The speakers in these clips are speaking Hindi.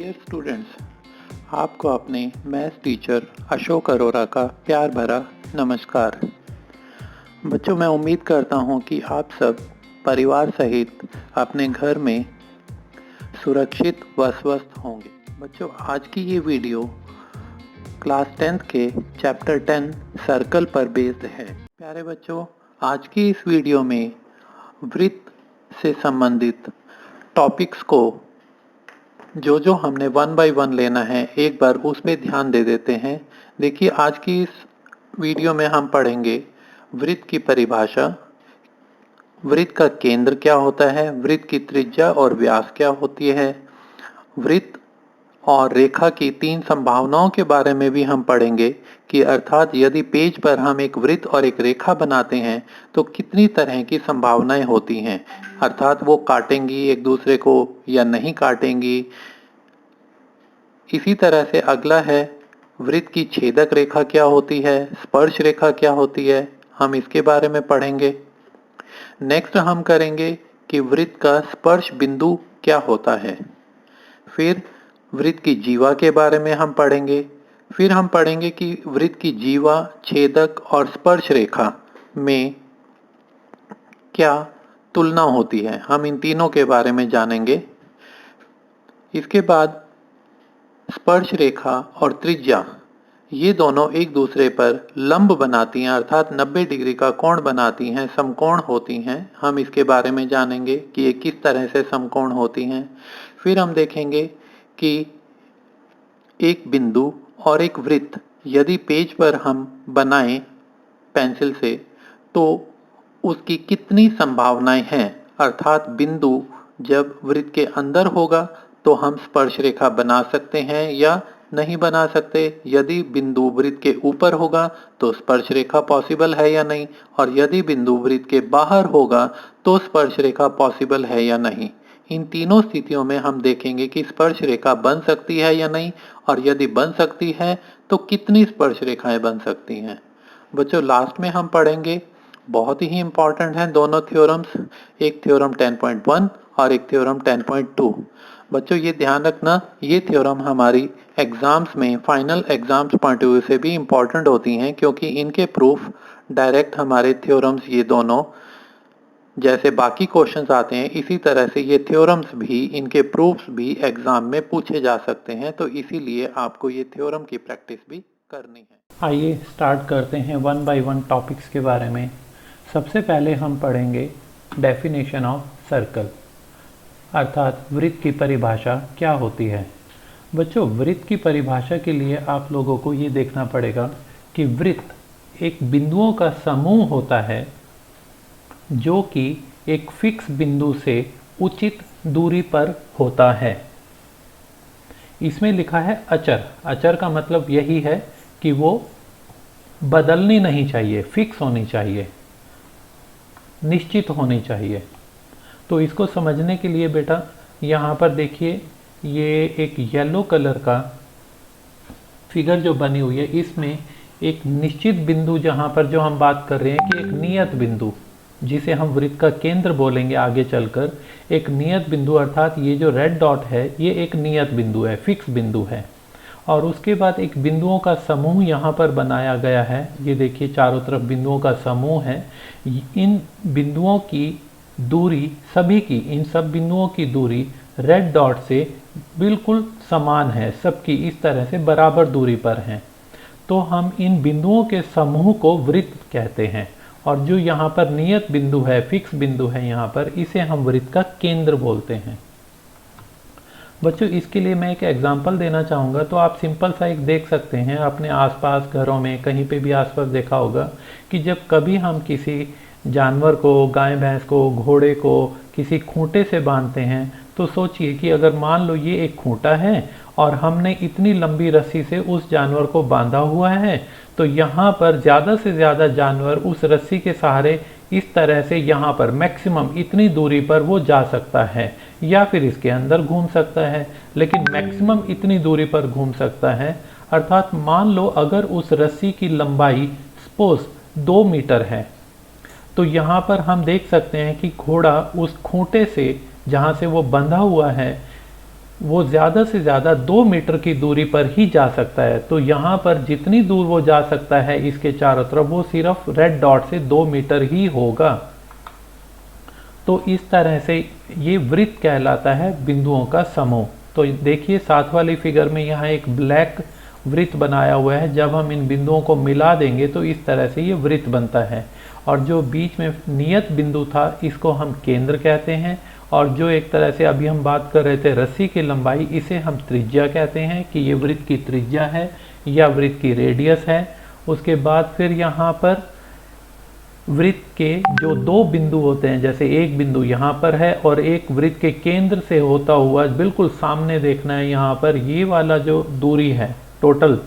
डियर स्टूडेंट्स, आपको अपने मैथ्स टीचर अशोक अरोरा का प्यार भरा नमस्कार। बच्चों, मैं उम्मीद करता हूँ कि आप सब परिवार सहित अपने घर में सुरक्षित व स्वस्थ होंगे। बच्चों, आज की ये वीडियो क्लास 10th के चैप्टर 10 सर्कल पर बेस्ड है। प्यारे बच्चों, आज की इस वीडियो में वृत्त से संबंधित टॉपिक्स को जो हमने वन बाय वन लेना है, एक बार उसमें ध्यान दे देते हैं। देखिए, आज की इस वीडियो में हम पढ़ेंगे वृत्त की परिभाषा, वृत्त का केंद्र क्या होता है, वृत्त की त्रिज्या और व्यास क्या होती है, वृत्त और रेखा की 3 संभावनाओं के बारे में भी हम पढ़ेंगे कि अर्थात यदि पेज पर हम एक वृत्त और एक रेखा बनाते हैं तो कितनी तरह की संभावनाएं होती हैं, अर्थात वो काटेंगी एक दूसरे को या नहीं काटेंगी। इसी तरह से अगला है वृत्त की छेदक रेखा क्या होती है, स्पर्श रेखा क्या होती है, हम इसके बारे में पढ़ेंगे। नेक्स्ट हम करेंगे कि वृत्त का स्पर्श बिंदु क्या होता है। फिर वृत्त की जीवा के बारे में हम पढ़ेंगे। फिर हम पढ़ेंगे कि वृत्त की जीवा, छेदक और स्पर्श रेखा में क्या तुलना होती है, हम इन तीनों के बारे में जानेंगे। इसके बाद स्पर्श रेखा और त्रिज्या, ये दोनों एक दूसरे पर लंब बनाती हैं, अर्थात 90 डिग्री का कोण बनाती हैं, समकोण होती हैं। हम इसके बारे में जानेंगे कि ये किस तरह से समकोण होती हैं। फिर हम देखेंगे कि एक बिंदु और एक वृत्त यदि पेज पर हम बनाएं पेंसिल से तो उसकी कितनी संभावनाएं हैं, अर्थात बिंदु जब वृत्त के अंदर होगा तो हम स्पर्श रेखा बना सकते हैं या नहीं बना सकते, यदि बिंदु वृत्त के ऊपर होगा तो स्पर्श रेखा पॉसिबल है या नहीं, और यदि बिंदु वृत्त के बाहर होगा तो स्पर्श रेखा पॉसिबल है या नहीं। इन तीनों स्थितियों में हम देखेंगे कि स्पर्श रेखा बन सकती है या नहीं, और यदि बन सकती है तो कितनी स्पर्श रेखाएं बन सकती हैं। बच्चों, लास्ट में हम पढ़ेंगे, बहुत ही इंपॉर्टेंट हैं दोनों थ्योरम्स, एक थ्योरम 10.1 और एक थ्योरम 10.2। बच्चों, ये ध्यान रखना, ये थ्योरम हमारी एग्जाम्स में, final exams point of view से भी इम्पॉर्टेंट होती हैं, क्योंकि इनके प्रूफ डायरेक्ट हमारे थ्योरम्स, ये दोनों जैसे बाकी क्वेश्चंस आते हैं इसी तरह से ये थ्योरम्स भी, इनके प्रूफ्स भी एग्जाम में पूछे जा सकते हैं, तो इसीलिए आपको ये थ्योरम की प्रैक्टिस भी करनी है। आइए स्टार्ट करते हैं वन बाय वन टॉपिक्स के बारे में। सबसे पहले हम पढ़ेंगे डेफिनेशन ऑफ सर्कल, अर्थात वृत्त की परिभाषा क्या होती है। बच्चों, वृत्त की परिभाषा के लिए आप लोगों को ये देखना पड़ेगा कि वृत्त एक बिंदुओं का समूह होता है जो कि एक फिक्स बिंदु से उचित दूरी पर होता है। इसमें लिखा है अचर। अचर का मतलब यही है कि वो बदलनी नहीं चाहिए, फिक्स होनी चाहिए, निश्चित होनी चाहिए। तो इसको समझने के लिए बेटा यहाँ पर देखिए, ये एक येलो कलर का फिगर जो बनी हुई है, इसमें एक निश्चित बिंदु, जहाँ पर जो हम बात कर रहे हैं कि एक नियत बिंदु, जिसे हम वृत्त का केंद्र बोलेंगे आगे चलकर, एक नियत बिंदु, अर्थात ये जो रेड डॉट है ये एक नियत बिंदु है, फिक्स बिंदु है। और उसके बाद एक बिंदुओं का समूह यहाँ पर बनाया गया है। ये देखिए, चारों तरफ बिंदुओं का समूह है। इन बिंदुओं की दूरी, सभी की, इन सब बिंदुओं की दूरी रेड डॉट से बिल्कुल समान है, सबकी इस तरह से बराबर दूरी पर हैं। तो हम इन बिंदुओं के समूह को वृत्त कहते हैं, और जो यहाँ पर नियत बिंदु है, फिक्स बिंदु है यहाँ पर, इसे हम वृत्त का केंद्र बोलते हैं। बच्चों, इसके लिए मैं एक एग्जांपल देना चाहूँगा। तो आप सिंपल सा एक देख सकते हैं, अपने आसपास घरों में कहीं पे भी आसपास देखा होगा कि जब कभी हम किसी जानवर को, गाय भैंस को, घोड़े को किसी खूंटे से बांधते हैं, तो सोचिए कि अगर मान लो ये एक खूंटा है और हमने इतनी लंबी रस्सी से उस जानवर को बांधा हुआ है, तो यहाँ पर ज़्यादा से ज़्यादा जानवर उस रस्सी के सहारे इस तरह से यहाँ पर मैक्सिमम इतनी दूरी पर वो जा सकता है, या फिर इसके अंदर घूम सकता है, लेकिन मैक्सिमम इतनी दूरी पर घूम सकता है। अर्थात मान लो अगर उस रस्सी की लंबाई सपोज 2 मीटर है, तो यहाँ पर हम देख सकते हैं कि घोड़ा उस खूंटे से, जहाँ से वो बंधा हुआ है, वो ज़्यादा से ज़्यादा 2 मीटर की दूरी पर ही जा सकता है। तो यहाँ पर जितनी दूर वो जा सकता है इसके चारों तरफ, वो सिर्फ रेड डॉट से 2 मीटर ही होगा। तो इस तरह से ये वृत्त कहलाता है बिंदुओं का समूह। तो देखिए साथ वाली फिगर में यहाँ एक ब्लैक वृत्त बनाया हुआ है। जब हम इन बिंदुओं को मिला देंगे तो इस तरह से ये वृत्त बनता है। और जो बीच में नियत बिंदु था इसको हम केंद्र कहते हैं। और जो एक तरह से अभी हम बात कर रहे थे रस्सी की लंबाई, इसे हम त्रिज्या कहते हैं कि ये वृत्त की त्रिज्या है या वृत्त की रेडियस है। उसके बाद फिर यहाँ पर वृत्त के जो 2 बिंदु होते हैं, जैसे एक बिंदु यहाँ पर है और एक वृत्त के केंद्र से होता हुआ बिल्कुल सामने देखना है यहाँ पर, ये वाला जो दूरी है टोटल,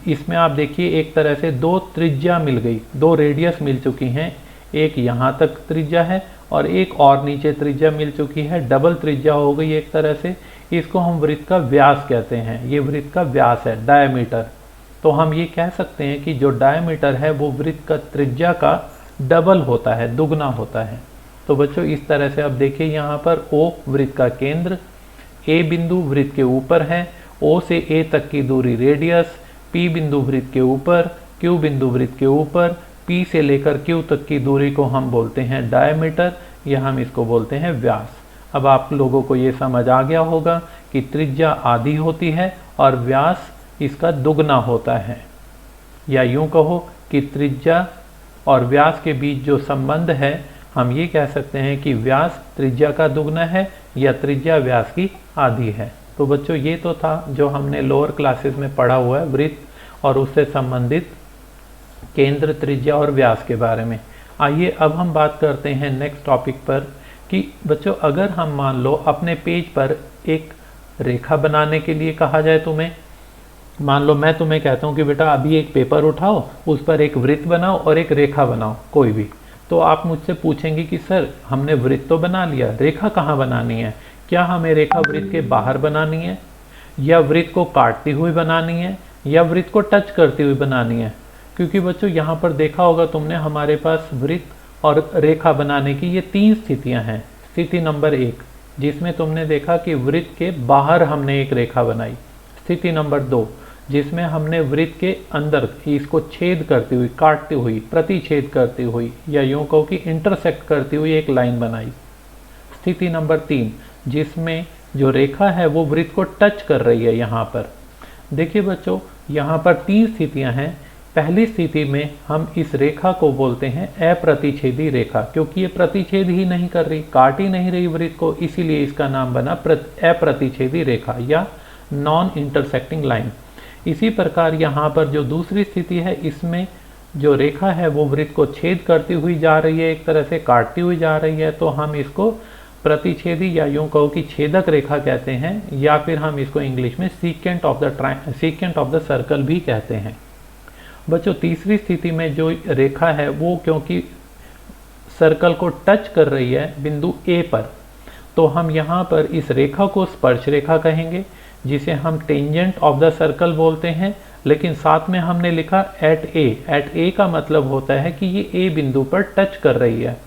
इसमें आप देखिए एक तरह से 2 त्रिज्या मिल गई, 2 रेडियस मिल चुकी हैं। एक यहाँ तक त्रिज्या है और एक और नीचे त्रिज्या मिल चुकी है, डबल त्रिज्या हो गई एक तरह से। इसको हम वृत्त का व्यास कहते हैं। ये वृत्त का व्यास है, डायमीटर। तो हम ये कह सकते हैं कि जो डायमीटर है वो वृत्त का त्रिज्या का डबल होता है, दुगना होता है। तो बच्चों इस तरह से अब देखिए यहाँ पर O वृत्त का केंद्र, A बिंदु वृत्त के ऊपर है, O से A तक की दूरी रेडियस, P बिंदु वृत्त के ऊपर, Q बिंदु वृत्त के ऊपर, P से लेकर Q तक की दूरी को हम बोलते हैं डायमीटर, या हम इसको बोलते हैं व्यास। अब आप लोगों को ये समझ आ गया होगा कि त्रिज्या आधी होती है और व्यास इसका दुगना होता है। या यूं कहो कि त्रिज्या और व्यास के बीच जो संबंध है, हम ये कह सकते हैं कि व्यास त्रिज्या का दुगना है या त्रिज्या व्यास की आधी है। तो बच्चों ये तो था जो हमने लोअर क्लासेस में पढ़ा हुआ है वृत्त और उससे संबंधित केंद्र, त्रिज्या और व्यास के बारे में। आइए अब हम बात करते हैं नेक्स्ट टॉपिक पर कि बच्चों अगर हम मान लो अपने पेज पर एक रेखा बनाने के लिए कहा जाए तुम्हें, मान लो मैं तुम्हें कहता हूँ कि बेटा अभी एक पेपर उठाओ, उस पर एक वृत्त बनाओ और एक रेखा बनाओ कोई भी। तो आप मुझसे पूछेंगे कि सर हमने वृत्त तो बना लिया, रेखा कहाँ बनानी है? क्या हमें रेखा वृत्त के बाहर बनानी है, या वृत्त को काटती हुई बनानी है, या वृत्त को टच करती हुई बनानी है? क्योंकि बच्चों यहाँ पर देखा होगा तुमने, हमारे पास वृत्त और रेखा बनाने की ये 3 स्थितियाँ हैं। स्थिति नंबर 1 जिसमें तुमने देखा कि वृत्त के बाहर हमने एक रेखा बनाई। स्थिति नंबर 2 जिसमें हमने वृत्त के अंदर इसको छेद करती हुई, काटती हुई, प्रतिछेद करती हुई, या यूं कहो कि इंटरसेक्ट करती हुई एक लाइन बनाई। स्थिति नंबर 3 जिसमें जो रेखा है वो वृत्त को टच कर रही है। यहाँ पर देखिए बच्चों, यहाँ पर 3 स्थितियाँ हैं। पहली स्थिति में हम इस रेखा को बोलते हैं अप्रतिछेदी रेखा, क्योंकि ये प्रतिछेद ही नहीं कर रही, काट ही नहीं रही वृत्त को, इसीलिए इसका नाम बना अप्रतिछेदी रेखा या नॉन इंटरसेक्टिंग लाइन। इसी प्रकार यहाँ पर जो दूसरी स्थिति है, इसमें जो रेखा है वो वृत्त को छेद करती हुई जा रही है, एक तरह से काटती हुई जा रही है, तो हम इसको प्रतिछेदी या यूं कहो कि छेदक रेखा कहते हैं, या फिर हम इसको इंग्लिश में सीकेंट ऑफ द सर्कल भी कहते हैं। बच्चों तीसरी स्थिति में जो रेखा है वो क्योंकि सर्कल को टच कर रही है बिंदु A पर, तो हम यहाँ पर इस रेखा को स्पर्श रेखा कहेंगे, जिसे हम टेंजेंट ऑफ द सर्कल बोलते हैं। लेकिन साथ में हमने लिखा एट ए का मतलब होता है कि ये A बिंदु पर टच कर रही है।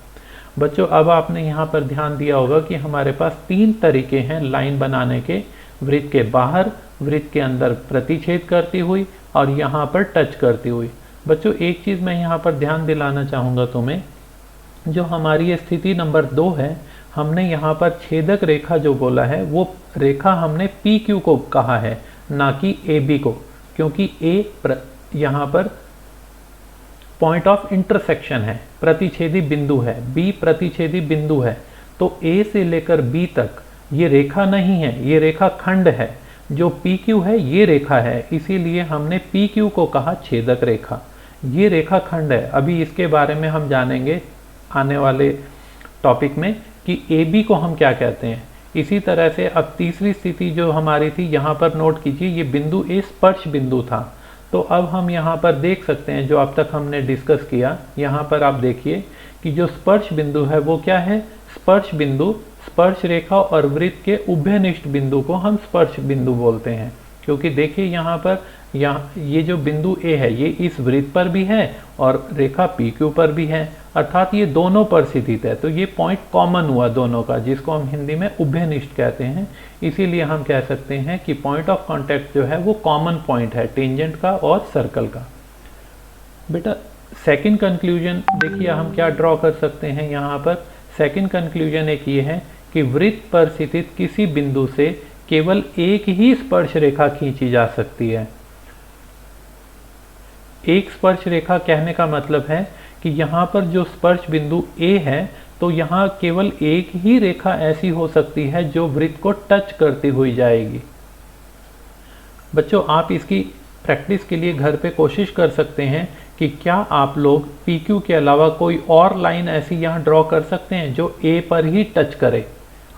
बच्चों अब आपने यहाँ पर ध्यान दिया होगा कि हमारे पास 3 तरीके हैं लाइन बनाने के, वृत्त के बाहर, वृत्त के अंदर प्रतिछेद करती हुई और यहाँ पर टच करती हुई। बच्चों एक चीज़ मैं यहाँ पर ध्यान दिलाना चाहूँगा तुम्हें, जो हमारी ये स्थिति नंबर 2 है, हमने यहाँ पर छेदक रेखा जो बोला है वो रेखा हमने PQ को कहा है, ना कि AB को, क्योंकि A यहाँ पर पॉइंट ऑफ इंटरसेक्शन है, प्रतिछेदी बिंदु है, B प्रतिछेदी बिंदु है। तो A से लेकर B तक ये रेखा नहीं है, ये रेखा खंड है। जो PQ है ये रेखा है, इसीलिए हमने PQ को कहा छेदक रेखा। ये रेखा खंड है। अभी इसके बारे में हम जानेंगे आने वाले टॉपिक में कि AB को हम क्या कहते हैं। इसी तरह से अब तीसरी स्थिति जो हमारी थी, यहाँ पर नोट कीजिए, ये बिंदु A स्पर्श बिंदु था। तो अब हम यहाँ पर देख सकते हैं जो अब तक हमने डिस्कस किया, यहाँ पर आप देखिए कि जो स्पर्श बिंदु है वो क्या है, स्पर्श बिंदु स्पर्श रेखा और वृत्त के उभयनिष्ठ बिंदु को हम स्पर्श बिंदु बोलते हैं। क्योंकि देखिए यहाँ पर ये जो बिंदु A है ये इस वृत्त पर भी है और रेखा PQ पर भी है। अर्थात ये दोनों पर स्थित है, तो ये पॉइंट कॉमन हुआ दोनों का, जिसको हम हिंदी में उभयनिष्ठ कहते हैं। इसीलिए हम कह सकते हैं कि पॉइंट ऑफ कांटेक्ट जो है वो कॉमन पॉइंट है टेंजेंट का और सर्कल का। बेटा सेकंड कंक्लूजन देखिए हम क्या ड्रॉ कर सकते हैं यहाँ पर। सेकंड कंक्लूजन एक ये है कि वृत्त पर स्थित किसी बिंदु से केवल एक ही स्पर्श रेखा खींची जा सकती है। एक स्पर्श रेखा कहने का मतलब है कि यहाँ पर जो स्पर्श बिंदु A है, तो यहाँ केवल एक ही रेखा ऐसी हो सकती है जो वृत्त को टच करती हुई जाएगी। बच्चों आप इसकी प्रैक्टिस के लिए घर पे कोशिश कर सकते हैं कि क्या आप लोग PQ के अलावा कोई और लाइन ऐसी यहाँ ड्रॉ कर सकते हैं जो A पर ही टच करे।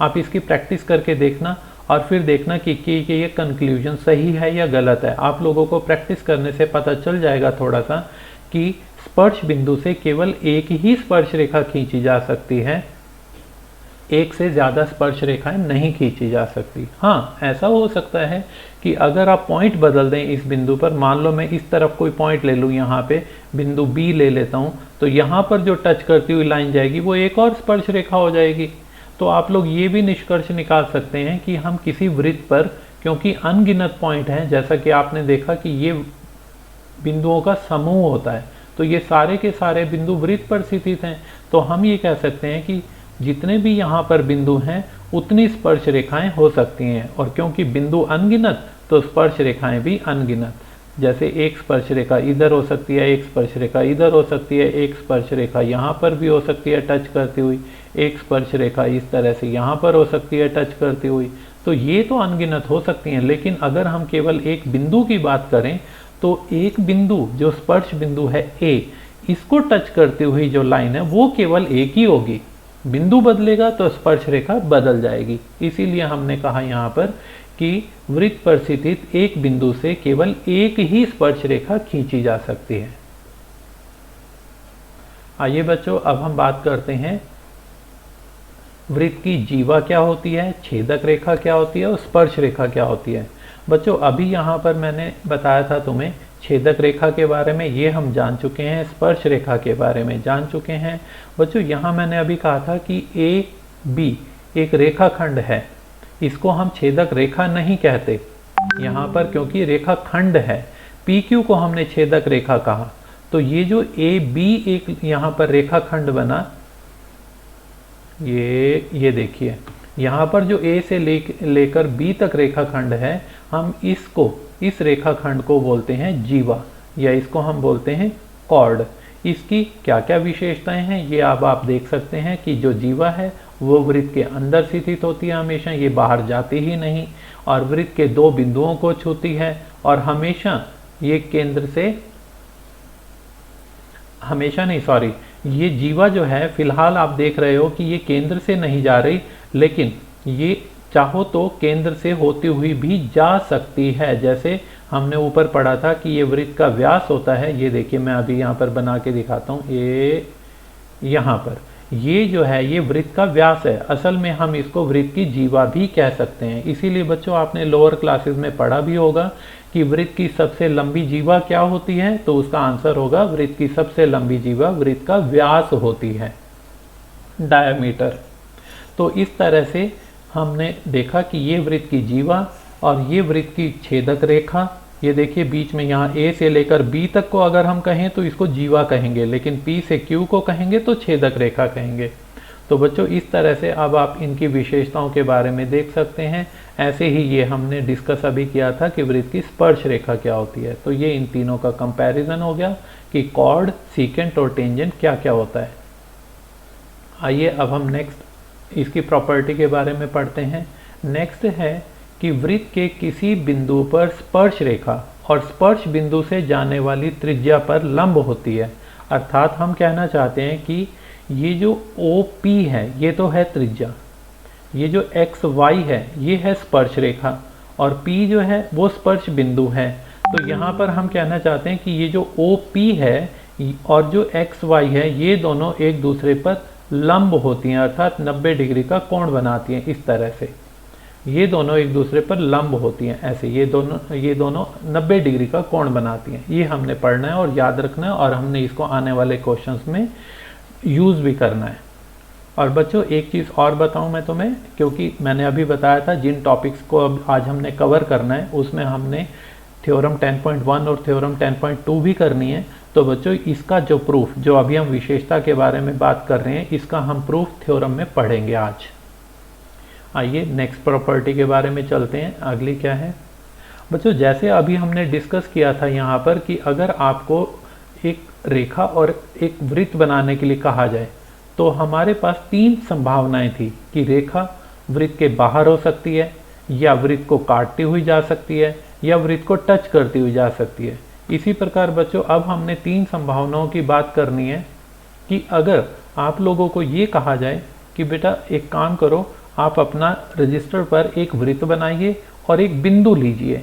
आप इसकी प्रैक्टिस करके देखना और फिर देखना कि ये कंक्लूजन सही है या गलत है। आप लोगों को प्रैक्टिस करने से पता चल जाएगा थोड़ा सा कि स्पर्श बिंदु से केवल एक ही स्पर्श रेखा खींची जा सकती है, एक से ज़्यादा स्पर्श रेखाएं नहीं खींची जा सकती। हाँ, ऐसा हो सकता है कि अगर आप पॉइंट बदल दें इस बिंदु पर, मान लो मैं इस तरफ कोई पॉइंट ले लूँ, यहाँ पे बिंदु B ले लेता हूँ, तो यहाँ पर जो टच करती हुई लाइन जाएगी वो एक और स्पर्श रेखा हो जाएगी। तो आप लोग ये भी निष्कर्ष निकाल सकते हैं कि हम किसी वृत्त पर, क्योंकि अनगिनत पॉइंट हैं, जैसा कि आपने देखा कि ये बिंदुओं का समूह होता है, तो ये सारे के सारे बिंदु वृत्त पर स्थित हैं, तो हम ये कह सकते हैं कि जितने भी यहाँ पर बिंदु हैं उतनी स्पर्श रेखाएं हो सकती हैं। और क्योंकि बिंदु अनगिनत तो स्पर्श रेखाएं भी अनगिनत। जैसे एक स्पर्श रेखा इधर हो सकती है, एक स्पर्श रेखा इधर हो सकती है, एक स्पर्श रेखा यहाँ पर भी हो सकती है टच करती हुई, एक स्पर्श रेखा इस तरह से यहाँ पर हो सकती है टच करती हुई। तो ये तो अनगिनत हो सकती हैं, लेकिन अगर हम केवल एक बिंदु की बात करें तो एक बिंदु जो स्पर्श बिंदु है A, इसको टच करती हुई जो लाइन है वो केवल एक ही होगी। बिंदु बदलेगा तो स्पर्श रेखा बदल जाएगी। इसीलिए हमने कहा यहाँ पर कि वृत्त पर स्थित एक बिंदु से केवल एक ही स्पर्श रेखा खींची जा सकती है। आइए बच्चों अब हम बात करते हैं वृत्त की जीवा क्या होती है, छेदक रेखा क्या होती है और स्पर्श रेखा क्या होती है। बच्चों अभी यहाँ पर मैंने बताया था तुम्हें छेदक रेखा के बारे में, ये हम जान चुके हैं, स्पर्श रेखा के बारे में जान चुके हैं। बच्चों यहाँ मैंने अभी कहा था कि AB एक रेखाखंड है, इसको हम छेदक रेखा नहीं कहते यहाँ पर, क्योंकि रेखा खंड है। PQ को हमने छेदक रेखा कहा। तो ये जो AB एक यहाँ पर रेखाखंड बना, ये देखिए यहाँ पर जो A से लेकर B तक रेखाखंड है, हम इस रेखाखंड को बोलते हैं जीवा, या इसको हम बोलते हैं कॉर्ड। इसकी क्या क्या विशेषताएं हैं ये अब आप देख सकते हैं कि जो जीवा है वो वृत्त के अंदर स्थित होती है हमेशा, ये बाहर जाती ही नहीं, और वृत्त के दो बिंदुओं को छूती है, और हमेशा ये केंद्र से ये जीवा जो है फिलहाल आप देख रहे हो कि ये केंद्र से नहीं जा रही, लेकिन ये चाहो तो केंद्र से होती हुई भी जा सकती है। जैसे हमने ऊपर पढ़ा था कि ये वृत्त का व्यास होता है, ये देखिए मैं अभी यहाँ पर बना के दिखाता हूँ, ये यहाँ पर ये जो है ये वृत्त का व्यास है। असल में हम इसको वृत्त की जीवा भी कह सकते हैं। इसीलिए बच्चों आपने लोअर क्लासेस में पढ़ा भी होगा कि वृत्त की सबसे लंबी जीवा क्या होती है, तो उसका आंसर होगा वृत्त की सबसे लंबी जीवा वृत्त का व्यास होती है, डायमीटर। तो इस तरह से हमने देखा कि ये वृत्त की जीवा और ये वृत्त की छेदक रेखा, ये देखिए बीच में यहाँ A से लेकर B तक को अगर हम कहें तो इसको जीवा कहेंगे, लेकिन P से Q को कहेंगे तो छेदक रेखा कहेंगे। तो बच्चों इस तरह से अब आप इनकी विशेषताओं के बारे में देख सकते हैं। ऐसे ही ये हमने डिस्कस अभी किया था कि वृत्त की स्पर्श रेखा क्या होती है। तो ये इन तीनों का कंपैरिजन हो गया कि कॉर्ड, सीकेंट और टेंजेंट क्या क्या होता है। आइए अब हम नेक्स्ट इसकी प्रॉपर्टी के बारे में पढ़ते हैं। नेक्स्ट है कि वृत्त के किसी बिंदु पर स्पर्श रेखा और स्पर्श बिंदु से जाने वाली त्रिज्या पर लंब होती है। अर्थात हम कहना चाहते हैं कि ये जो OP है ये तो है त्रिज्या, ये जो XY है ये है स्पर्श रेखा, और P जो है वो स्पर्श बिंदु है। तो यहाँ पर हम कहना चाहते हैं कि ये जो OP है और जो XY है ये दोनों एक दूसरे पर लंब होती हैं, अर्थात 90 डिग्री का कोण बनाती हैं। इस तरह से ये दोनों एक दूसरे पर लंब होती हैं, ऐसे ये दोनों 90 डिग्री का कोण बनाती हैं। ये हमने पढ़ना है और याद रखना है, और हमने इसको आने वाले क्वेश्चंस में यूज़ भी करना है। और बच्चों एक चीज़ और बताऊं मैं तुम्हें, क्योंकि मैंने अभी बताया था जिन टॉपिक्स को अब आज हमने कवर करना है उसमें हमने थ्योरम 10.1 और थ्योरम 10.2 भी करनी है। तो बच्चों इसका जो प्रूफ, जो अभी हम विशेषता के बारे में बात कर रहे हैं, इसका हम प्रूफ थ्योरम में पढ़ेंगे आज। आइए नेक्स्ट प्रॉपर्टी के बारे में चलते हैं। अगली क्या है बच्चों, जैसे अभी हमने डिस्कस किया था यहाँ पर कि अगर आपको एक रेखा और एक वृत्त बनाने के लिए कहा जाए तो हमारे पास 3 संभावनाएं थी कि रेखा वृत्त के बाहर हो सकती है, या वृत्त को काटती हुई जा सकती है, या वृत्त को टच करती हुई जा सकती है। इसी प्रकार बच्चों अब हमने 3 संभावनाओं की बात करनी है कि अगर आप लोगों को ये कहा जाए कि बेटा एक काम करो, आप अपना रजिस्टर पर एक वृत्त बनाइए और एक बिंदु लीजिए,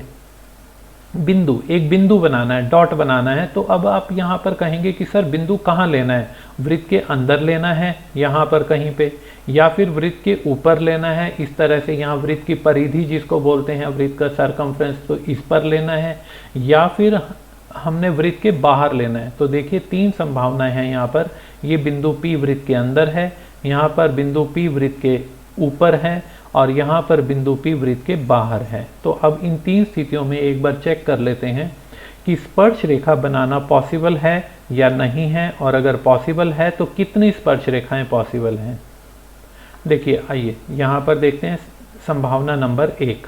एक बिंदु बनाना है, डॉट बनाना है। तो अब आप यहाँ पर कहेंगे कि सर बिंदु कहाँ लेना है, वृत्त के अंदर लेना है यहाँ पर कहीं पे, या फिर वृत्त के ऊपर लेना है, इस तरह से यहाँ वृत्त की परिधि जिसको बोलते हैं वृत्त का सरकमफ्रेंस, तो इस पर लेना है, या फिर हमने वृत्त के बाहर लेना है। तो देखिए 3 संभावनाएं हैं यहाँ पर। ये बिंदु P वृत्त के अंदर है, यहाँ पर बिंदु P वृत्त के ऊपर है, और यहाँ पर बिंदु P वृत्त के बाहर है। तो अब इन 3 स्थितियों में एक बार चेक कर लेते हैं कि स्पर्श रेखा बनाना पॉसिबल है या नहीं है, और अगर पॉसिबल है तो कितनी स्पर्श रेखाएं पॉसिबल हैं। देखिए आइए यहाँ पर देखते हैं संभावना नंबर 1।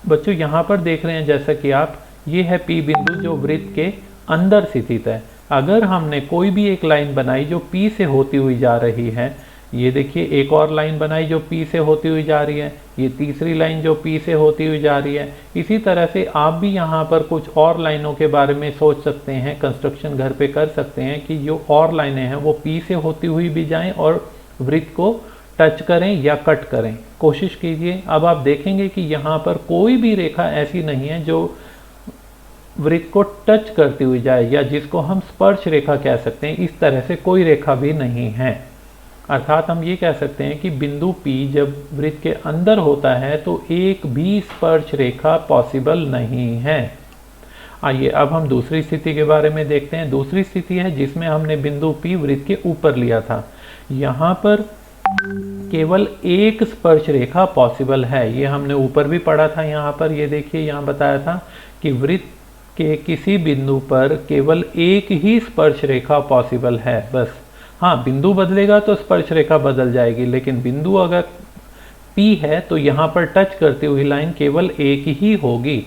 बच्चों यहाँ पर देख रहे हैं जैसा कि आप, ये है P बिंदु जो वृत्त के अंदर स्थित है। अगर हमने कोई भी एक लाइन बनाई जो P से होती हुई जा रही है, ये देखिए एक और लाइन बनाई जो P से होती हुई जा रही है, ये तीसरी लाइन जो P से होती हुई जा रही है। इसी तरह से आप भी यहाँ पर कुछ और लाइनों के बारे में सोच सकते हैं, कंस्ट्रक्शन घर पे कर सकते हैं कि जो और लाइनें हैं वो P से होती हुई भी जाएं और वृत्त को टच करें या कट करें। कोशिश कीजिए। अब आप देखेंगे कि यहाँ पर कोई भी रेखा ऐसी नहीं है जो वृत्त को टच करती हुई जाए, या जिसको हम स्पर्श रेखा कह सकते हैं, इस तरह से कोई रेखा भी नहीं है। अर्थात हम ये कह सकते हैं कि बिंदु P जब वृत्त के अंदर होता है तो एक भी स्पर्श रेखा पॉसिबल नहीं है। आइए अब हम दूसरी स्थिति के बारे में देखते हैं। दूसरी स्थिति है जिसमें हमने बिंदु P वृत्त के ऊपर लिया था। यहाँ पर केवल एक स्पर्श रेखा पॉसिबल है, ये हमने ऊपर भी पढ़ा था। यहाँ पर ये देखिए, यहाँ बताया था कि वृत्त के किसी बिंदु पर केवल एक ही स्पर्श रेखा पॉसिबल है, बस। हाँ, बिंदु बदलेगा तो स्पर्श रेखा बदल जाएगी, लेकिन बिंदु अगर P है तो यहाँ पर टच करती हुई लाइन केवल एक ही होगी।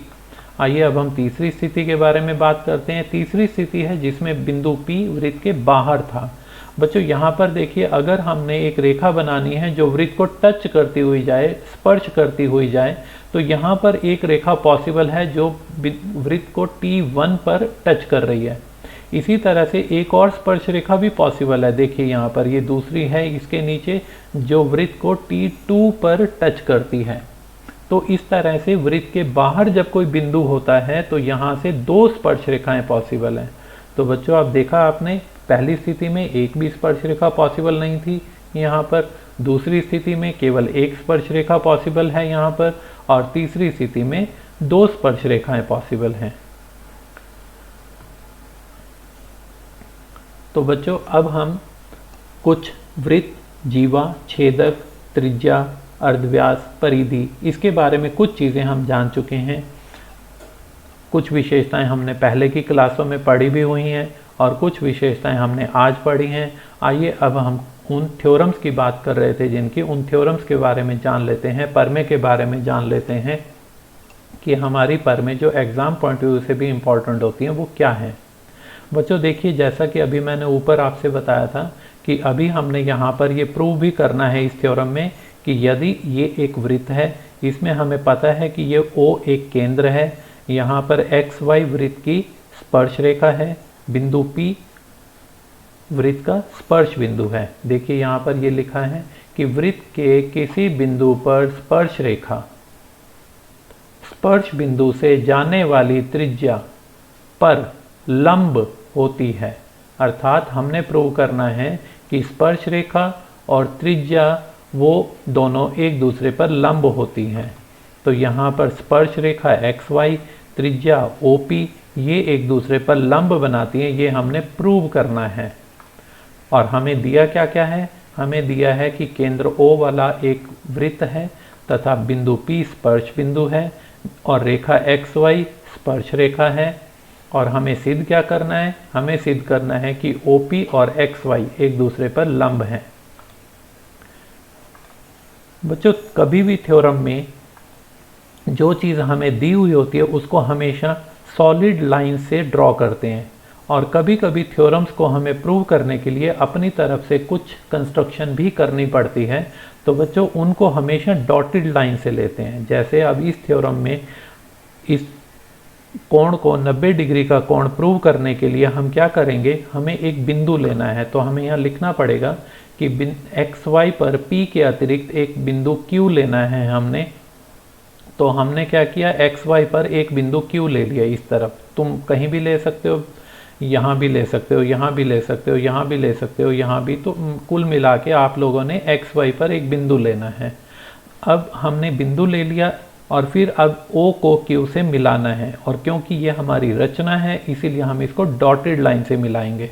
आइए अब हम तीसरी स्थिति के बारे में बात करते हैं। तीसरी स्थिति है जिसमें बिंदु P वृत्त के बाहर था। बच्चों यहाँ पर देखिए, अगर हमने एक रेखा बनानी है जो वृत्त को टच करती हुई जाए, स्पर्श करती हुई जाए, तो यहाँ पर एक रेखा पॉसिबल है जो वृत्त को T1 पर टच कर रही है। इसी तरह से एक और स्पर्श रेखा भी पॉसिबल है। देखिए यहाँ पर ये दूसरी है इसके नीचे, जो वृत्त को T2 पर टच करती है। तो इस तरह से वृत्त के बाहर जब कोई बिंदु होता है तो यहाँ से 2 स्पर्श रेखाएं पॉसिबल हैं। तो बच्चों अब देखा आपने, पहली स्थिति में एक भी स्पर्श रेखा पॉसिबल नहीं थी यहाँ पर, दूसरी स्थिति में केवल एक स्पर्श रेखा पॉसिबल है यहाँ पर, और तीसरी स्थिति में 2 स्पर्श रेखाएं पॉसिबल हैं। तो बच्चों अब हम कुछ वृत्त, जीवा, छेदक, त्रिज्या, अर्धव्यास, परिधि, इसके बारे में कुछ चीज़ें हम जान चुके हैं। कुछ विशेषताएं हमने पहले की क्लासों में पढ़ी भी हुई हैं और कुछ विशेषताएं हमने आज पढ़ी हैं। आइए अब हम उन थ्योरम्स की बात कर रहे थे जिनकी, उन थ्योरम्स के बारे में जान लेते हैं, परमे के बारे में जान लेते हैं कि हमारी परमे जो एग्ज़ाम पॉइंट ऑफ व्यू से भी इम्पॉर्टेंट होती हैं वो क्या है। बच्चों देखिए, जैसा कि अभी मैंने ऊपर आपसे बताया था कि अभी हमने यहाँ पर ये प्रूव भी करना है इस थ्योरम में कि यदि ये एक वृत्त है, इसमें हमें पता है कि ये O एक केंद्र है, यहाँ पर XY वृत्त की स्पर्श रेखा है, बिंदु P वृत्त का स्पर्श बिंदु है। देखिए यहाँ पर ये लिखा है कि वृत्त के किसी बिंदु पर स्पर्श रेखा स्पर्श बिंदु से जाने वाली त्रिज्या पर लंब होती है। अर्थात हमने प्रूव करना है कि स्पर्श रेखा और त्रिज्या वो दोनों एक दूसरे पर लंब होती हैं। तो यहाँ पर स्पर्श रेखा XY, त्रिज्या OP, ये एक दूसरे पर लंब बनाती हैं, ये हमने प्रूव करना है। और हमें दिया क्या क्या है, हमें दिया है कि केंद्र O वाला एक वृत्त है तथा बिंदु P स्पर्श बिंदु है और रेखा XY स्पर्श रेखा है। और हमें सिद्ध क्या करना है, हमें सिद्ध करना है कि OP और XY एक दूसरे पर लंब हैं। बच्चों कभी भी थ्योरम में जो चीज़ हमें दी हुई होती है उसको हमेशा सॉलिड लाइन से ड्रॉ करते हैं और कभी कभी थ्योरम्स को हमें प्रूव करने के लिए अपनी तरफ से कुछ कंस्ट्रक्शन भी करनी पड़ती है, तो बच्चों उनको हमेशा डॉटेड लाइन से लेते हैं। जैसे अब इस थ्योरम में इस कोण को 90 डिग्री का कोण प्रूव करने के लिए हम क्या करेंगे, हमें एक बिंदु लेना है। तो हमें यहाँ लिखना पड़ेगा कि XY पर P के अतिरिक्त एक बिंदु Q लेना है हमने। तो हमने क्या किया, XY पर एक बिंदु Q ले लिया इस तरफ। तुम कहीं भी ले सकते हो, यहाँ भी ले सकते हो, यहाँ भी ले सकते हो, यहाँ भी ले सकते हो, यहाँ भी। तो कुल मिला के आप लोगों ने XY पर एक बिंदु लेना है। अब हमने बिंदु ले लिया और फिर अब O को Q से मिलाना है और क्योंकि ये हमारी रचना है इसीलिए हम इसको डॉटेड लाइन से मिलाएंगे।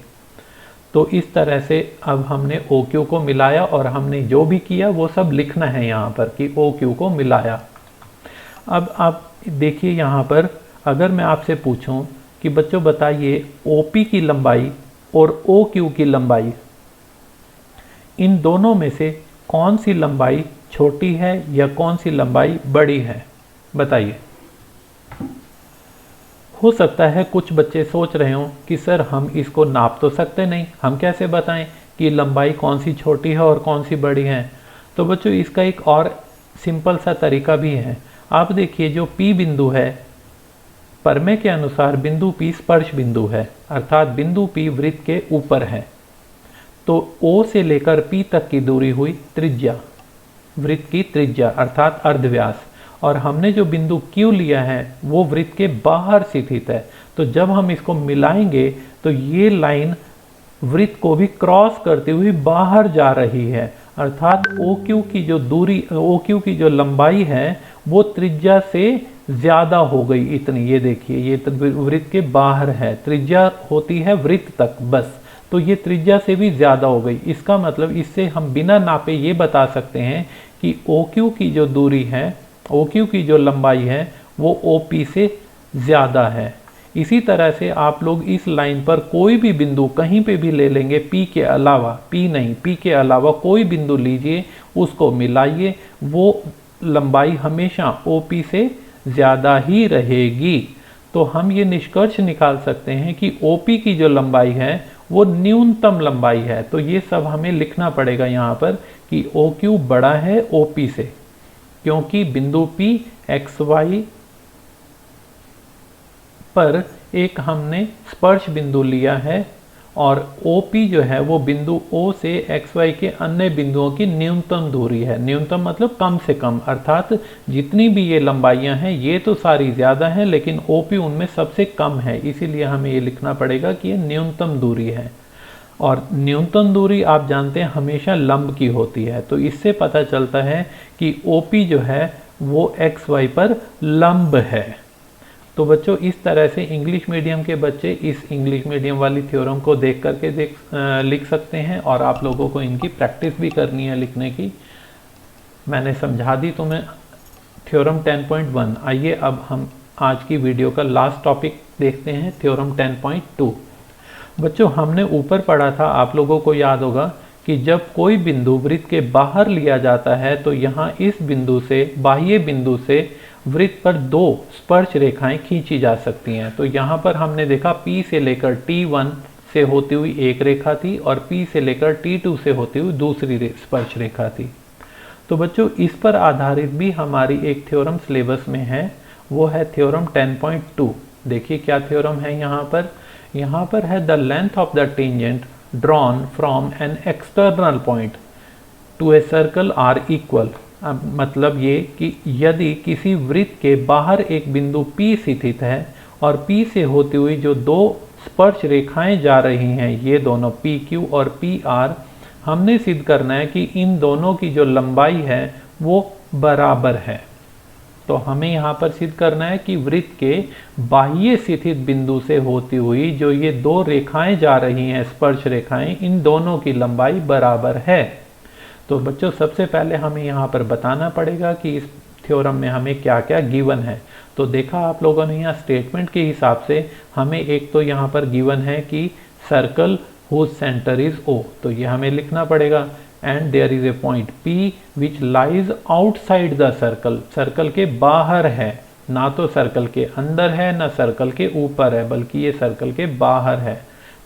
तो इस तरह से अब हमने OQ को मिलाया और हमने जो भी किया वो सब लिखना है यहाँ पर कि OQ को मिलाया। अब आप देखिए यहाँ पर अगर मैं आपसे पूछूं कि बच्चों बताइए OP की लंबाई और OQ की लंबाई, इन दोनों में से कौन सी लंबाई छोटी है या कौन सी लंबाई बड़ी है, बताइए। हो सकता है कुछ बच्चे सोच रहे हों कि सर हम इसको नाप तो सकते नहीं, हम कैसे बताएं कि लंबाई कौन सी छोटी है और कौन सी बड़ी है। तो बच्चों इसका एक और सिंपल सा तरीका भी है। आप देखिए जो P बिंदु है, प्रमेय के अनुसार बिंदु P स्पर्श बिंदु है, अर्थात बिंदु P वृत्त के ऊपर है। तो O से लेकर P तक की दूरी हुई त्रिज्या, वृत्त की त्रिज्या अर्थात अर्धव्यास। और हमने जो बिंदु Q लिया है वो वृत्त के बाहर स्थित है। तो जब हम इसको मिलाएंगे तो ये लाइन वृत्त को भी क्रॉस करते हुए बाहर जा रही है, अर्थात OQ की जो दूरी, OQ की जो लंबाई है वो त्रिज्या से ज्यादा हो गई इतनी। ये देखिए ये वृत्त के बाहर है, त्रिज्या होती है वृत्त तक बस, तो ये त्रिज्या से भी ज्यादा हो गई। इसका मतलब इससे हम बिना नापे ये बता सकते हैं कि OQ की जो दूरी है, OQ की जो लंबाई है वो OP से ज्यादा है। इसी तरह से आप लोग इस लाइन पर कोई भी बिंदु कहीं पे भी ले लेंगे, P के अलावा, P के अलावा कोई बिंदु लीजिए, उसको मिलाइए, वो लंबाई हमेशा OP से ज़्यादा ही रहेगी। तो हम ये निष्कर्ष निकाल सकते हैं कि OP की जो लंबाई है वो न्यूनतम लंबाई है। तो ये सब हमें लिखना पड़ेगा यहाँ पर कि OQ बड़ा है OP से, क्योंकि बिंदु P XY पर एक हमने स्पर्श बिंदु लिया है और OP जो है वो बिंदु O से XY के अन्य बिंदुओं की न्यूनतम दूरी है। न्यूनतम मतलब कम से कम, अर्थात जितनी भी ये लंबाइयां हैं ये तो सारी ज़्यादा हैं लेकिन OP उनमें सबसे कम है, इसीलिए हमें ये लिखना पड़ेगा कि ये न्यूनतम दूरी है। और न्यूनतम दूरी आप जानते हैं हमेशा लंब की होती है, तो इससे पता चलता है कि OP जो है वो XY पर लंब है। तो बच्चों इस तरह से इंग्लिश मीडियम के बच्चे इस इंग्लिश मीडियम वाली थ्योरम को देख करके लिख सकते हैं और आप लोगों को इनकी प्रैक्टिस भी करनी है लिखने की। मैंने समझा दी तुम्हें थ्योरम 10.1। आइए अब हम आज की वीडियो का लास्ट टॉपिक देखते हैं, थ्योरम 10.2। बच्चों हमने ऊपर पढ़ा था, आप लोगों को याद होगा कि जब कोई बिंदु वृत्त के बाहर लिया जाता है तो यहाँ इस बिंदु से, बाह्य बिंदु से वृत्त पर दो स्पर्श रेखाएं खींची जा सकती हैं। तो यहाँ पर हमने देखा P से लेकर T1 से होती हुई एक रेखा थी और P से लेकर T2 से होती हुई दूसरी स्पर्श रेखा थी। तो बच्चों इस पर आधारित भी हमारी एक थ्योरम सिलेबस में है, वो है थ्योरम 10.2। देखिए क्या थ्योरम है यहाँ पर है the length of the tangent drawn from an external point to a circle are equal. अब मतलब ये कि यदि किसी वृत्त के बाहर एक बिंदु P स्थित है और P से होती हुई जो दो स्पर्श रेखाएं जा रही हैं, ये दोनों PQ और PR, हमने सिद्ध करना है कि इन दोनों की जो लंबाई है वो बराबर है। तो हमें यहाँ पर सिद्ध करना है कि वृत्त के बाह्य स्थित बिंदु से होती हुई जो ये दो रेखाएं जा रही हैं, स्पर्श रेखाएं, इन दोनों की लंबाई बराबर है। तो बच्चों सबसे पहले हमें यहाँ पर बताना पड़ेगा कि इस थ्योरम में हमें क्या क्या गिवन है। तो देखा आप लोगों ने यहाँ स्टेटमेंट के हिसाब से हमें एक तो यहाँ पर गिवन है कि circle whose centre is O, तो ये हमें लिखना पड़ेगा। And there is a point P which lies outside the circle, circle के बाहर है, ना तो सर्कल के अंदर है ना सर्कल के ऊपर है, बल्कि ये सर्कल के बाहर है।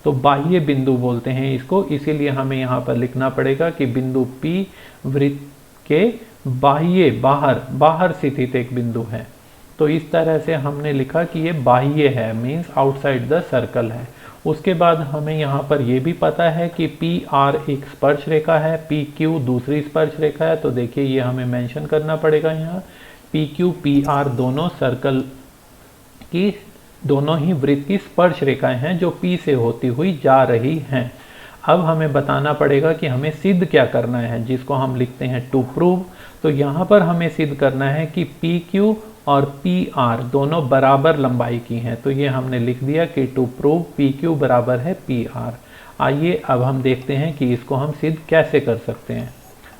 तो बाह्य बिंदु बोलते हैं इसको, इसीलिए हमें यहाँ पर लिखना पड़ेगा कि बिंदु P वृत्त के बाह्य बाहर स्थित एक बिंदु है। तो इस तरह से हमने लिखा कि ये बाह्य है, मीन्स आउटसाइड द सर्कल है। उसके बाद हमें यहाँ पर ये भी पता है कि PR एक स्पर्श रेखा है, PQ दूसरी स्पर्श रेखा है। तो देखिए ये हमें मेंशन करना पड़ेगा यहाँ, PQ PR दोनों सर्कल की, दोनों ही वृत्त की स्पर्श रेखाएं हैं जो P से होती हुई जा रही हैं। अब हमें बताना पड़ेगा कि हमें सिद्ध क्या करना है, जिसको हम लिखते हैं टू प्रूव। तो यहाँ पर हमें सिद्ध करना है कि PQ और PR दोनों बराबर लंबाई की हैं। तो ये हमने लिख दिया कि टू प्रूव PQ बराबर है PR। आइए अब हम देखते हैं कि इसको हम सिद्ध कैसे कर सकते हैं।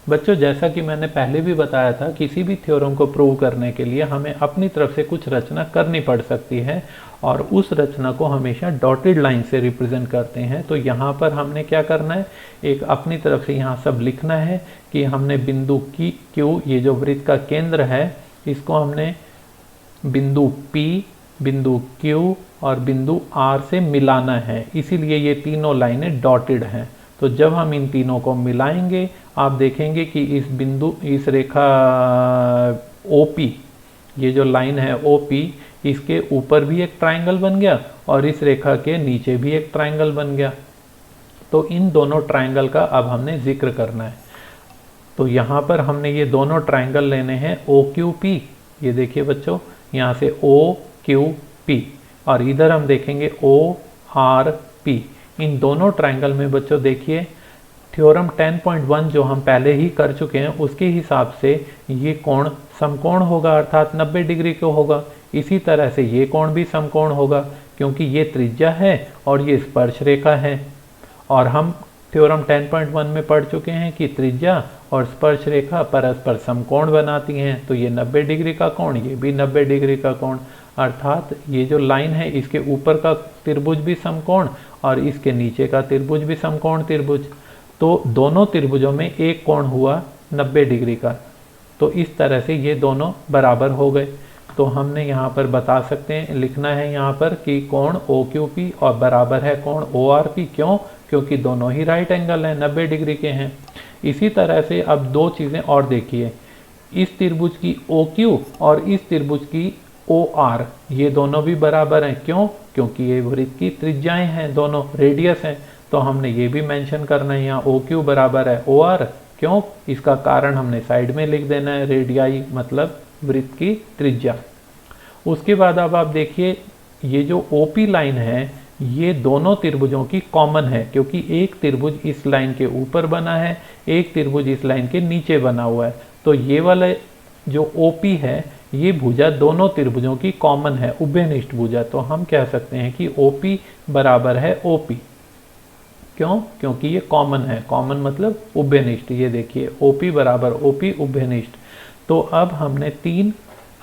बच्चों जैसा कि मैंने पहले भी बताया था, किसी भी थ्योरम को प्रूव करने के लिए हमें अपनी तरफ से कुछ रचना करनी पड़ सकती है और उस रचना को हमेशा डॉटेड लाइन से रिप्रेजेंट करते हैं। तो यहाँ पर हमने क्या करना है, एक अपनी तरफ से यहाँ सब लिखना है कि हमने बिंदु Q, ये जो वृत्त का केंद्र है, इसको हमने बिंदु P, बिंदु Q और बिंदु R से मिलाना है, इसीलिए ये तीनों लाइनें डॉटेड हैं। तो जब हम इन तीनों को मिलाएंगे आप देखेंगे कि इस रेखा OP, ये जो लाइन है OP, इसके ऊपर भी एक ट्रायंगल बन गया और इस रेखा के नीचे भी एक ट्रायंगल बन गया। तो इन दोनों ट्रायंगल का अब हमने जिक्र करना है। तो यहाँ पर हमने ये दोनों ट्रायंगल लेने हैं OQP, ये देखिए बच्चों यहाँ से OQP, और इधर हम देखेंगे ORP। इन दोनों ट्रायंगल में बच्चों देखिए थ्योरम 10.1 जो हम पहले ही कर चुके हैं उसके हिसाब से ये कोण समकोण होगा, अर्थात 90 डिग्री को होगा। इसी तरह से ये कोण भी समकोण होगा क्योंकि ये त्रिज्या है और ये स्पर्श रेखा है। और हम थ्योरम 10.1 में पढ़ चुके हैं कि त्रिज्या और स्पर्श रेखा परस्पर समकोण बनाती हैं। तो ये 90 डिग्री का कोण, ये भी 90 डिग्री का कोण, अर्थात ये जो लाइन है इसके ऊपर का त्रिभुज भी समकोण और इसके नीचे का त्रिभुज भी समकोण त्रिभुज। तो दोनों त्रिभुजों में एक कोण हुआ 90 डिग्री का। तो इस तरह से ये दोनों बराबर हो गए। तो हमने यहाँ पर बता सकते हैं, लिखना है यहाँ पर कि कोण OQP और बराबर है कोण ORP। क्यों? क्योंकि दोनों ही राइट एंगल हैं, 90 डिग्री के हैं। इसी तरह से अब दो चीज़ें और देखिए, इस त्रिभुज की OQ और इस त्रिभुज की OR, ये दोनों भी बराबर हैं। क्यों? क्योंकि ये वृत्त की त्रिज्याएं हैं, दोनों रेडियस हैं। तो हमने ये भी मेंशन करना है यहाँ OQ बराबर है OR। क्यों? इसका कारण हमने साइड में लिख देना है, रेडियाई मतलब वृत्त की त्रिज्या। उसके बाद अब आप देखिए ये जो OP लाइन है ये दोनों त्रिभुजों की कॉमन है, क्योंकि एक त्रिभुज इस लाइन के ऊपर बना है, एक त्रिभुज इस लाइन के नीचे बना हुआ है। तो ये वाला जो OP है ये भुजा दोनों त्रिभुजों की कॉमन है, उभयनिष्ठ भुजा। तो हम कह सकते हैं कि OP बराबर है OP। क्यों? क्योंकि ये कॉमन है, कॉमन मतलब उभयनिष्ठ। ये देखिए OP बराबर OP उभयनिष्ठ। तो अब हमने तीन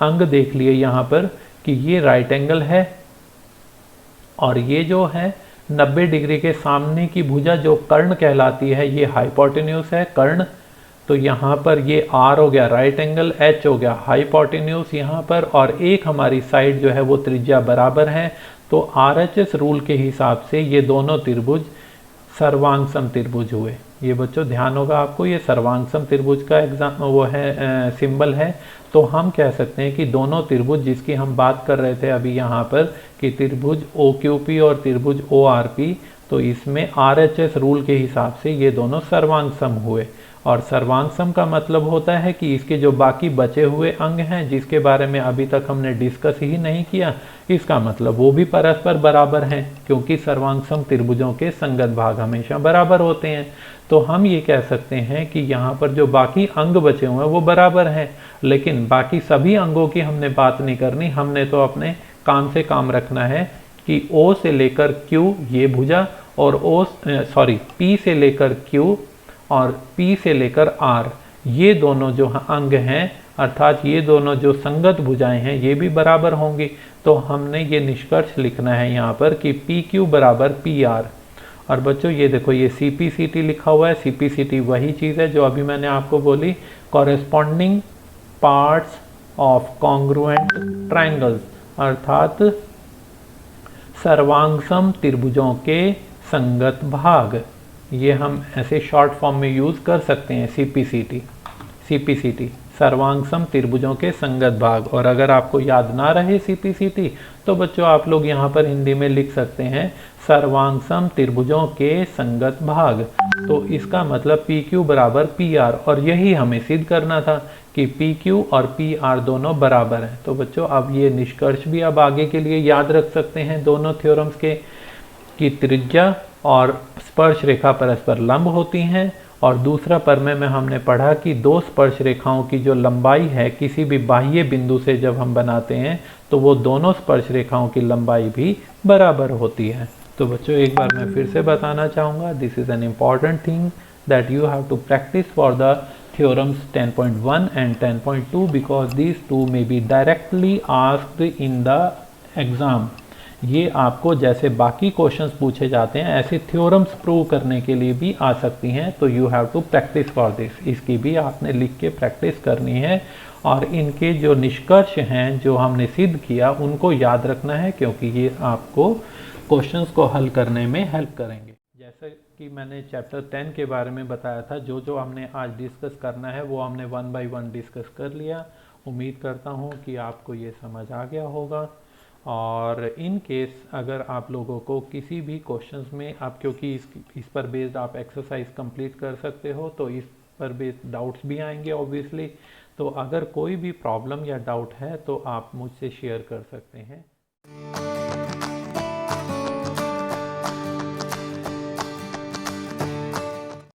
अंग देख लिए यहाँ पर कि ये राइट एंगल है और ये जो है 90 डिग्री के सामने की भुजा जो कर्ण कहलाती है ये हाइपोटेन्यूज है, कर्ण। तो यहाँ पर ये R हो गया राइट एंगल, H हो गया हाइपोटेन्यूज यहाँ पर, और एक हमारी साइड जो है वो त्रिज्या बराबर है। तो RHS रूल के हिसाब से ये दोनों त्रिभुज सर्वांग सम त्रिभुज हुए। ये बच्चों ध्यान होगा आपको, ये सर्वांग सम त्रिभुज का वो है सिंबल है। तो हम कह सकते हैं कि दोनों त्रिभुज जिसकी हम बात कर रहे थे अभी यहाँ पर कि त्रिभुज OQP और त्रिभुज ORP, तो इसमें RHS रूल के हिसाब से ये दोनों सर्वांग सम हुए। और सर्वांग सम का मतलब होता है कि इसके जो बाकी बचे हुए अंग हैं जिसके बारे में अभी तक हमने डिस्कस ही नहीं किया, इसका मतलब वो भी परस्पर बराबर हैं, क्योंकि सर्वांग सम त्रिभुजों के संगत भाग हमेशा बराबर होते हैं। तो हम ये कह सकते हैं कि यहाँ पर जो बाकी अंग बचे हुए हैं वो बराबर हैं, लेकिन बाकी सभी अंगों की हमने बात नहीं करनी। हमने तो अपने काम से काम रखना है कि O से लेकर Q ये भुजा और P से लेकर Q और P से लेकर R ये दोनों जो अंग हैं, अर्थात ये दोनों जो संगत भुजाएं हैं, ये भी बराबर होंगी। तो हमने ये निष्कर्ष लिखना है यहाँ पर कि PQ बराबर PR। और बच्चों ये देखो, ये CPCT लिखा हुआ है। CPCT वही चीज़ है जो अभी मैंने आपको बोली, corresponding parts of congruent triangles, अर्थात सर्वांगसम त्रिभुजों के संगत भाग। ये हम ऐसे शॉर्ट फॉर्म में यूज़ कर सकते हैं, CPCT सर्वांगसम त्रिभुजों के संगत भाग। और अगर आपको याद ना रहे CPCT, तो बच्चों आप लोग यहाँ पर हिंदी में लिख सकते हैं सर्वांगसम त्रिभुजों के संगत भाग। तो इसका मतलब PQ बराबर PR, और यही हमें सिद्ध करना था कि PQ और PR दोनों बराबर हैं। तो बच्चों अब ये निष्कर्ष भी अब आगे के लिए याद रख सकते हैं दोनों थ्योरम्स के, कि त्रिज्या और स्पर्श रेखा परस्पर लंब होती हैं। और दूसरा प्रमेय में हमने पढ़ा कि दो स्पर्श रेखाओं की जो लंबाई है किसी भी बाह्य बिंदु से जब हम बनाते हैं तो वो दोनों स्पर्श रेखाओं की लंबाई भी बराबर होती है। तो बच्चों एक बार मैं फिर से बताना चाहूँगा, this is an important thing that you have to practise for the theorems 10.1 and 10.2 because these two may be directly asked in the exam। ये आपको जैसे बाकी क्वेश्चंस पूछे जाते हैं ऐसे थ्योरम्स प्रूव करने के लिए भी आ सकती हैं। तो you have to practise for this, इसकी भी आपने लिख के प्रैक्टिस करनी है। और इनके जो निष्कर्ष हैं जो हमने सिद्ध किया उनको याद रखना है, क्योंकि ये आपको क्वेश्चंस को हल करने में हेल्प करेंगे। जैसे कि मैंने चैप्टर 10 के बारे में बताया था, जो जो हमने आज डिस्कस करना है वो हमने 1 बाय 1 डिस्कस कर लिया। उम्मीद करता हूँ कि आपको ये समझ आ गया होगा। और इन केस अगर आप लोगों को किसी भी क्वेश्चंस में, आप क्योंकि इस पर बेस्ड आप एक्सरसाइज कंप्लीट कर सकते हो, तो इस पर बेस्ड डाउट्स भी आएंगे ऑब्वियसली। तो अगर कोई भी प्रॉब्लम या डाउट है तो आप मुझसे शेयर कर सकते हैं।